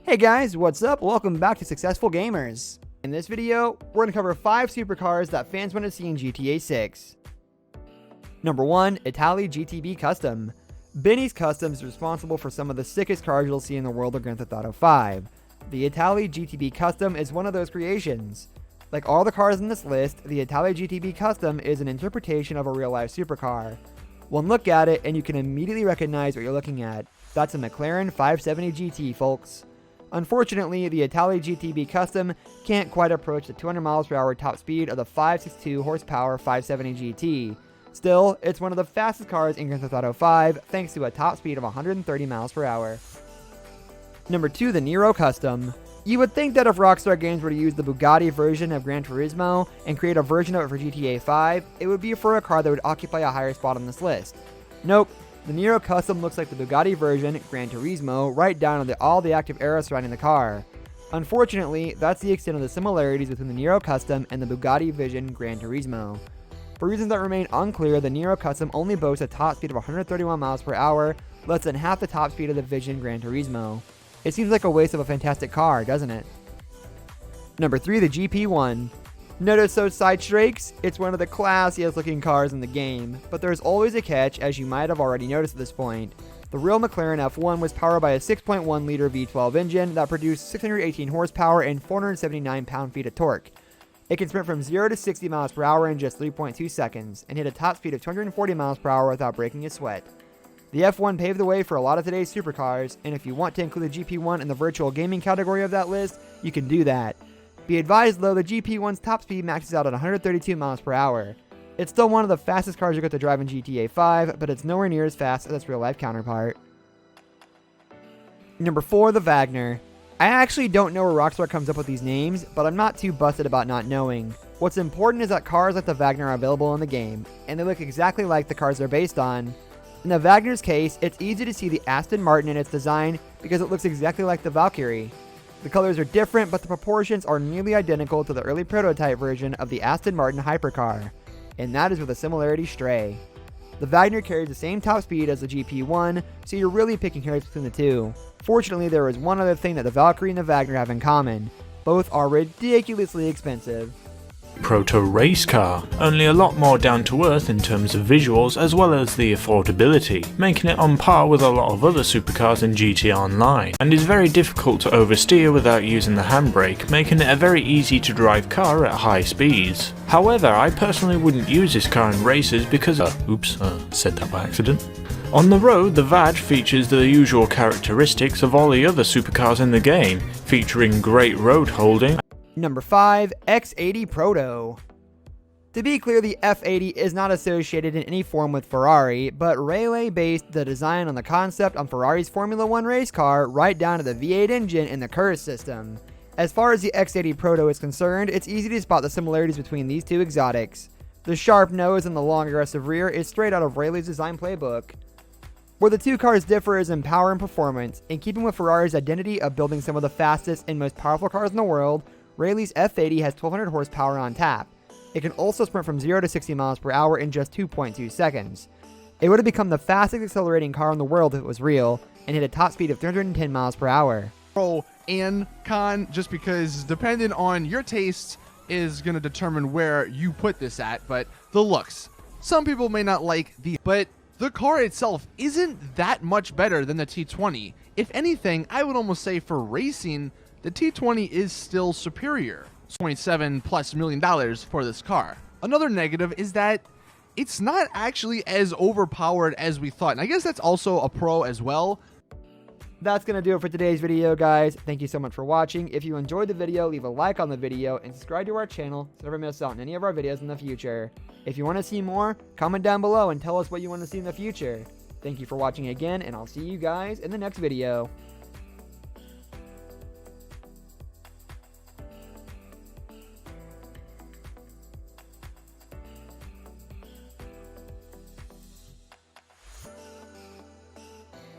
Hey guys, what's up? Welcome back to Successful Gamers. In this video, we're going to cover 5 supercars that fans want to see in GTA 6. Number 1, Italy GTB Custom. Benny's Customs is responsible for some of the sickest cars you'll see in the world of Grand Theft Auto 5. The Italy GTB Custom is one of those creations. Like all the cars in this list, the Italy GTB Custom is an interpretation of a real-life supercar. One look at it and you can immediately recognize what you're looking at. That's a McLaren 570 GT, folks. Unfortunately, the Italy GTB Custom can't quite approach the 200 miles per hour top speed of the 562 horsepower 570 GT. Still, it's one of the fastest cars in Grand Theft Auto 5 thanks to a top speed of 130 miles per hour. Number 2, the Nero Custom. You would think that if Rockstar Games were to use the Bugatti version of Gran Turismo and create a version of it for GTA 5, it would be for a car that would occupy a higher spot on this list. Nope. The Nero Custom looks like the Bugatti version, Gran Turismo, right down to all the active era surrounding the car. Unfortunately, that's the extent of the similarities between the Nero Custom and the Bugatti Vision Gran Turismo. For reasons that remain unclear, the Nero Custom only boasts a top speed of 131 miles per hour, less than half the top speed of the Vision Gran Turismo. It seems like a waste of a fantastic car, doesn't it? Number 3, the GP1. Notice those side strakes? It's one of the classiest looking cars in the game, but there's always a catch, as you might have already noticed at this point. The real McLaren F1 was powered by a 6.1 liter V12 engine that produced 618 horsepower and 479 pound-feet of torque. It can sprint from 0 to 60 miles per hour in just 3.2 seconds, and hit a top speed of 240 miles per hour without breaking a sweat. The F1 paved the way for a lot of today's supercars, and if you want to include the GP1 in the virtual gaming category of that list, you can do that. Be advised though, the GP1's top speed maxes out at 132 miles per hour. It's still one of the fastest cars you get to drive in GTA 5, but it's nowhere near as fast as its real life counterpart. Number 4, the Wagner. I actually don't know where Rockstar comes up with these names, but I'm not too busted about not knowing. What's important is that cars like the Wagner are available in the game, and they look exactly like the cars they're based on. In the Wagner's case, it's easy to see the Aston Martin in its design because it looks exactly like the Valkyrie. The colors are different, but the proportions are nearly identical to the early prototype version of the Aston Martin hypercar, and that is where the similarities stray. The Wagner carries the same top speed as the GP1, so you're really picking hairs between the two. Fortunately, there is one other thing that the Valkyrie and the Wagner have in common. Both are ridiculously expensive. Proto race car, only a lot more down to earth in terms of visuals as well as the affordability, making it on par with a lot of other supercars in GTA Online, and is very difficult to oversteer without using the handbrake, making it a very easy to drive car at high speeds. However, I personally wouldn't use this car in races because said that by accident. On the road, the VAG features the usual characteristics of all the other supercars in the game, featuring great road holding. Number 5, X80 Proto. To be clear, the F80 is not associated in any form with Ferrari, but Raleigh based the design on the concept on Ferrari's Formula 1 race car right down to the V8 engine in the Curse system. As far as the X80 Proto is concerned, it's easy to spot the similarities between these two exotics. The sharp nose and the long aggressive rear is straight out of Raleigh's design playbook. Where the two cars differ is in power and performance. In keeping with Ferrari's identity of building some of the fastest and most powerful cars in the world, Raleigh's F80 has 1200 horsepower on tap. It can also sprint from 0 to 60 miles per hour in just 2.2 seconds. It would have become the fastest accelerating car in the world if it was real, and hit a top speed of 310 miles per hour. Pro and con, just because depending on your taste is going to determine where you put this at, but the looks. Some people may not like but the car itself isn't that much better than the T20. If anything, I would almost say for racing, the T20 is still superior. $27+ million for this car. Another negative is that it's not actually as overpowered as we thought. And I guess that's also a pro as well. That's going to do it for today's video, guys. Thank you so much for watching. If you enjoyed the video, leave a like on the video and subscribe to our channel so you never miss out on any of our videos in the future. If you want to see more, comment down below and tell us what you want to see in the future. Thank you for watching again, and I'll see you guys in the next video.